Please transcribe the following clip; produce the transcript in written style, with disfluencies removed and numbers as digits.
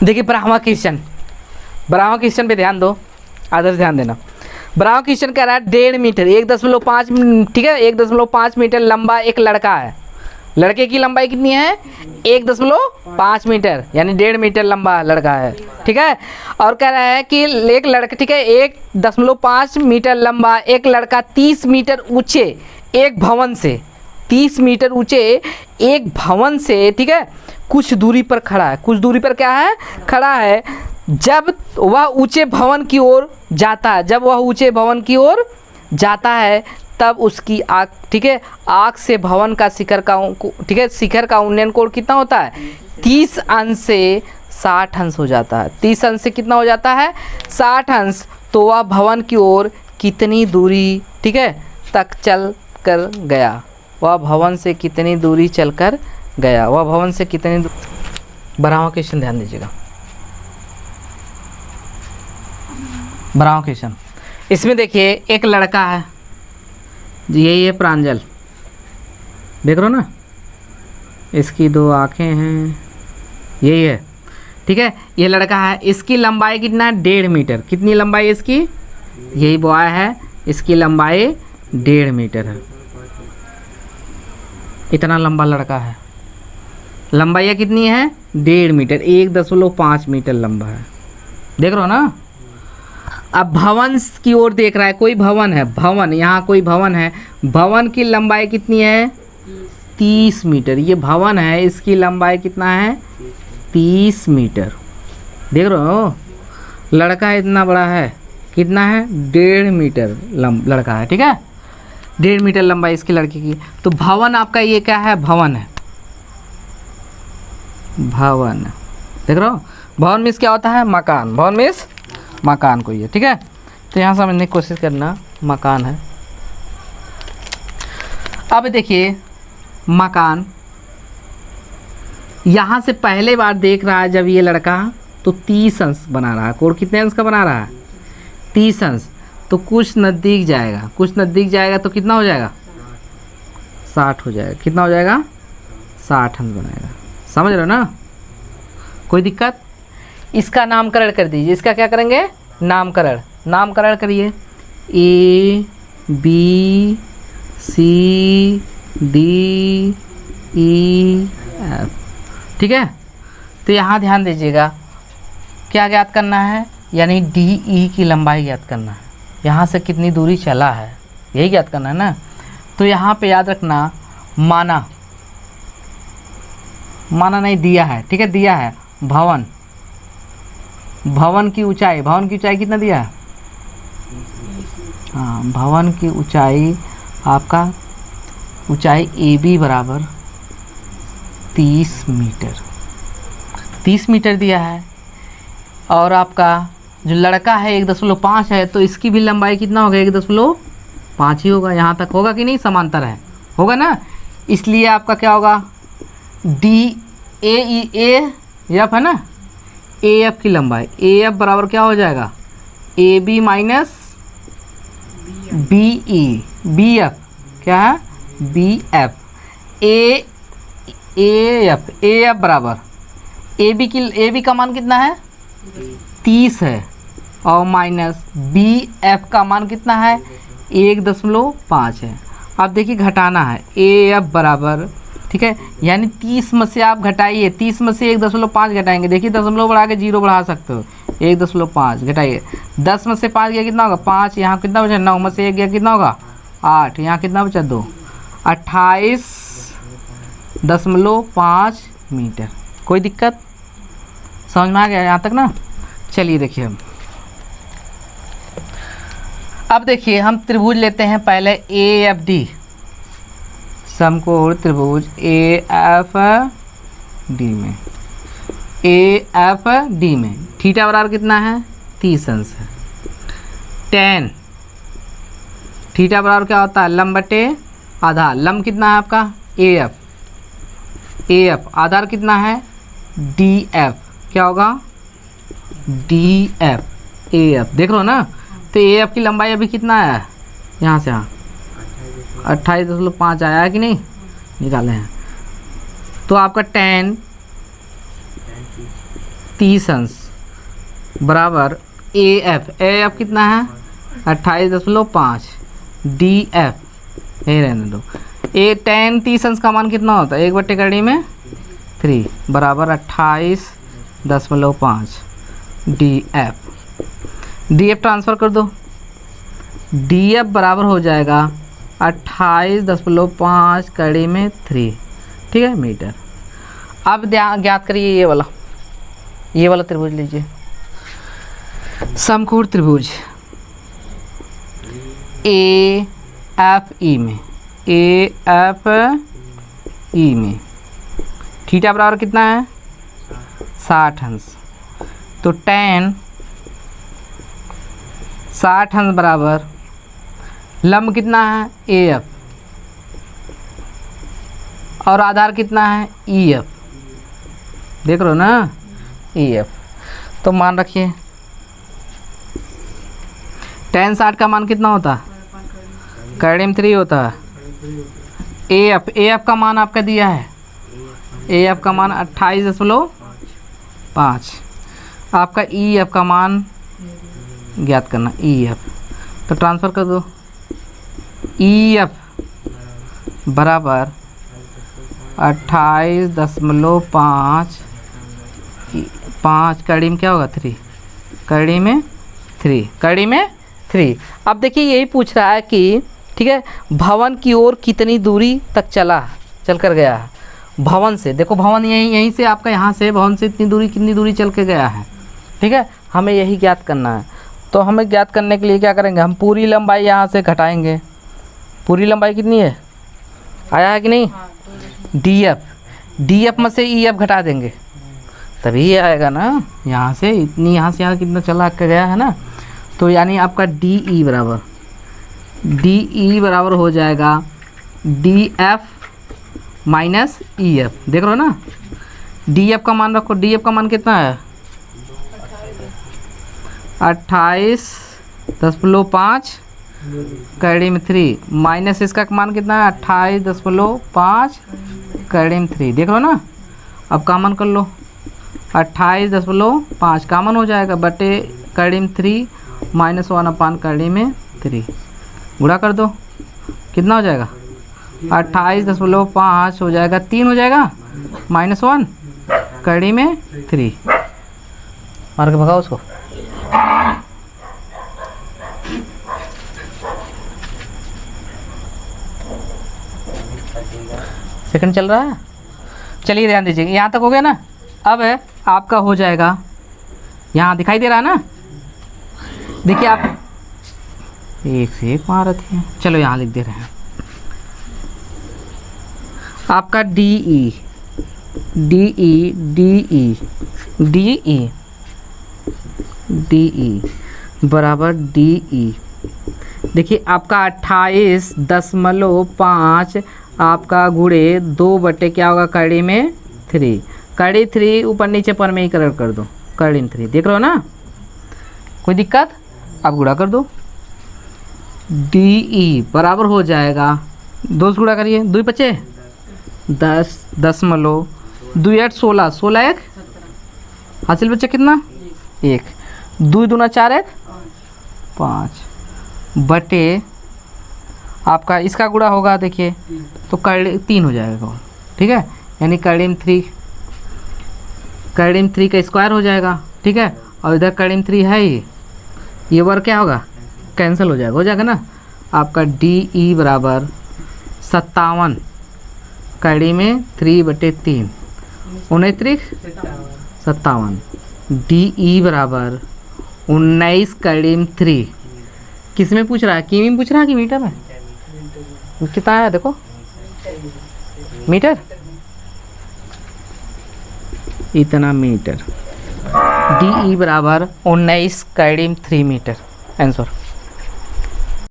देखिए ब्राह्मण क्वेश्चन पे ध्यान दो, आदर ध्यान देना। ब्राह्मण क्वेश्चन कह रहा है 1.5 मीटर 1.5, ठीक है, 1.5 मीटर लंबा एक लड़का है। लड़के की लंबाई कितनी है? 1.5 मीटर, यानी 1.5 मीटर लंबा लड़का है, ठीक है। और कह रहा है कि एक लड़का, ठीक है, 1.5 मीटर लंबा एक लड़का 30 मीटर ऊंचे एक भवन से, 30 मीटर ऊंचे एक भवन से, ठीक है, कुछ दूरी पर खड़ा है। कुछ दूरी पर क्या है? खड़ा है। जब वह ऊंचे भवन की ओर जाता है, जब वह ऊंचे भवन की ओर जाता है तब उसकी आँख, ठीक है, आँख से भवन का शिखर का, ठीक है, शिखर का उन्नयन कोण कितना होता है? 30 अंश से 60 अंश हो जाता है। 30 अंश से कितना हो जाता है? 60 अंश। तो वह भवन की ओर कितनी दूरी, ठीक है, तक चल कर गया? वह भवन से कितनी दूरी चल कर गया? वह भवन से कितनी ब्राह्मण क्वेश्चन ध्यान दीजिएगा। ब्राह्मण क्वेश्चन, इसमें देखिए एक लड़का है, यही है प्रांजल, देख रहे हो ना, इसकी 2 आँखें हैं, यही है, ठीक है। ये लड़का है, इसकी लंबाई कितना है? 1.5 मीटर। कितनी लंबाई है इसकी? यही बॉय है, इसकी लंबाई 1.5 मीटर है। इतना लंबा लड़का है, लंबाई कितनी है? 1.5 मीटर, 1.5 मीटर लंबा है, देख रहे हो ना। अब भवन की ओर देख रहा है, कोई भवन है, भवन, यहाँ कोई भवन है, भवन की लंबाई कितनी है? 30 मीटर। ये भवन है, इसकी लंबाई कितना है? 30 मीटर, देख रहे हो। लड़का इतना बड़ा है, कितना है? 1.5 मीटर लड़का है, ठीक है, 1.5 मीटर लंबाई इसकी लड़की की। तो भवन आपका ये क्या है? भवन है, भवन, देख रहे हो। भवन मीन्स क्या होता है? मकान। भवन मीन्स मकान कोई है, ठीक है। तो यहाँ समझने की कोशिश करना, मकान है। अब देखिए मकान, यहाँ से पहले बार देख रहा है जब ये लड़का, तो 30 अंश बना रहा है। कोण कितने अंश का बना रहा है? 30 अंश। तो कुछ नज़दीक जाएगा, कुछ नज़दीक जाएगा तो कितना हो जाएगा? 60 हो जाएगा। कितना हो जाएगा? 60 अंश बनाएगा। समझ रहे हो ना? कोई दिक्कत? इसका नामकरण कर दीजिए। इसका क्या करेंगे? नामकरण। नामकरण करिए। A B C D E F, ठीक है। तो यहाँ ध्यान दीजिएगा, क्या ज्ञात करना है? यानी DE की लंबाई ज्ञात करना है। यहाँ से कितनी दूरी चला है, यही ज्ञात करना है ना। तो यहाँ पे याद रखना, माना नहीं, दिया है, ठीक है, दिया है भवन, भवन की ऊंचाई, भवन की ऊंचाई कितना दिया है? हाँ, भवन की ऊंचाई आपका, ऊंचाई AB बराबर 30 मीटर, 30 मीटर दिया है। और आपका जो लड़का है 1.5 है, तो इसकी भी लंबाई कितना होगा? 1.5 ही होगा। यहाँ तक होगा कि नहीं? समांतर है, होगा ना। इसलिए आपका क्या होगा? AF है ना, AF की लंबाई, AF बराबर क्या हो जाएगा? AB माइनस BE, BF क्या है? BF, AF बराबर AB का मान कितना है? 30 है, और माइनस BF का मान कितना है? 1.5 है। अब देखिए घटाना है, AF बराबर, ठीक है, यानी 30 में से आप घटाइए, 30 में से 1.5 घटाएंगे। देखिए दशमलव बढ़ा के 0 बढ़ा सकते हो। 1.5 घटाइए, 10 में से 5 गया कितना होगा? 5। यहाँ कितना बचा? 9 में से 1 गया कितना होगा? 8। यहाँ कितना बचा? 2। 28.5 मीटर। कोई दिक्कत? समझ में आ गया यहाँ तक ना? चलिए देखिए अब देखिए हम त्रिभुज लेते हैं पहले AFD, समकोण त्रिभुज AFD में, AFD में थीटा बराबर कितना है? 30 अंश है। tan थीटा बराबर क्या होता है? लंब बटे आधार। लंब कितना है आपका? AF, आधार कितना है? DF, क्या होगा? DF, AF, देख लो ना। तो AF की लंबाई अभी कितना है? यहाँ से 28.5 आया है कि नहीं? निकाले हैं। तो आपका tan 30 अंश बराबर ए एफ कितना है 28.5 डी एफ यही रहने दो। ए tan 30 अंश का मान कितना होता है 1/3 में 3 बराबर 28.5 डी एफ ट्रांसफ़र कर दो। डी एफ बराबर हो जाएगा 28.5 कड़ी में 3, ठीक है मीटर। अब ज्ञात करिए ये वाला त्रिभुज लीजिए, समकोण त्रिभुज ए एफ ई में थीटा बराबर कितना है 60 अंश। तो tan 60 अंश बराबर लंब कितना है ए एफ और आधार कितना है ई एफ, देख रहे हो ना ई एफ। तो मान रखिए tan 60 का मान कितना होता है कड़ी में 3 होता है। ए एफ का मान आपका दिया है, ए एफ का मान 28.5, आपका ई एफ का मान ज्ञात करना ई एफ। तो ट्रांसफ़र कर दो। ई एफ बराबर 28.5 कड़ी में क्या होगा 3 कड़ी में 3। अब देखिए यही पूछ रहा है कि ठीक है भवन की ओर कितनी दूरी तक चल कर गया है। भवन से देखो भवन यहीं से आपका यहाँ से भवन से कितनी दूरी चल के गया है, ठीक है हमें यही ज्ञात करना है। तो हमें ज्ञात करने के लिए क्या करेंगे हम पूरी लंबाई यहाँ से घटाएंगे। पूरी लंबाई कितनी है आया है कि नहीं डी एफ में से ई एफ घटा देंगे तभी ये आएगा ना। यहाँ से इतनी यहाँ से यहाँ कितना चला के गया है ना। तो यानी आपका डी ई बराबर हो जाएगा D F minus E F, देख रहे हो ना। डी एफ का मान रखो, डी एफ का मान कितना है 28.5 कड़ी में 3 माइनस इसका मान कितना है 28.5 कड़ी में 3, देख लो ना। अब कामन कर लो 28.5 कामन हो जाएगा बटे कड़ी में 3 -1/, कड़ी में 3 गुणा कर दो कितना हो जाएगा 28.5 हो जाएगा 3 हो जाएगा -1 कड़ी में 3 मार के भगाओ उसको। सेकंड चल रहा है, चलिए ध्यान दीजिए यहाँ तक हो गया ना। अब आपका हो जाएगा यहाँ दिखाई दे रहा है ना, देखिए आप एक से एक महारत है। चलो यहाँ लिख दे रहे हैं आपका डी ई बराबर डी ई। देखिए आपका 28.5 आपका गुणे 2 बटे क्या होगा कड़ी में 3, कड़ी 3 ऊपर नीचे परमेयीकरण कर दो कड़ी में 3, देख रहे हो ना कोई दिक्कत। अब गुणा कर दो डी ई बराबर हो जाएगा 2 से गुणा करिए 2 बचे 10.2 8 16 1 हासिल बच्चे कितना 1 2 दूना 4 1 5 बटे आपका इसका गुणा होगा देखिए तो कड़ी 3 हो जाएगा, ठीक है यानी कड़ी में 3 का स्क्वायर हो जाएगा, ठीक है। और इधर कड़ी में 3 है ये वर्ग क्या होगा कैंसिल हो जाएगा ना। आपका डी ई बराबर 57 कड़ी में 3/3 29 57 डी ई बराबर 19 कड़ी में 3। किस में पूछ रहा है किमी में पूछ रहा है कि मीटर में कितना है देखो मीटर इतना मीटर डी ई बराबर 19 कड़ी में 3 मीटर आंसर।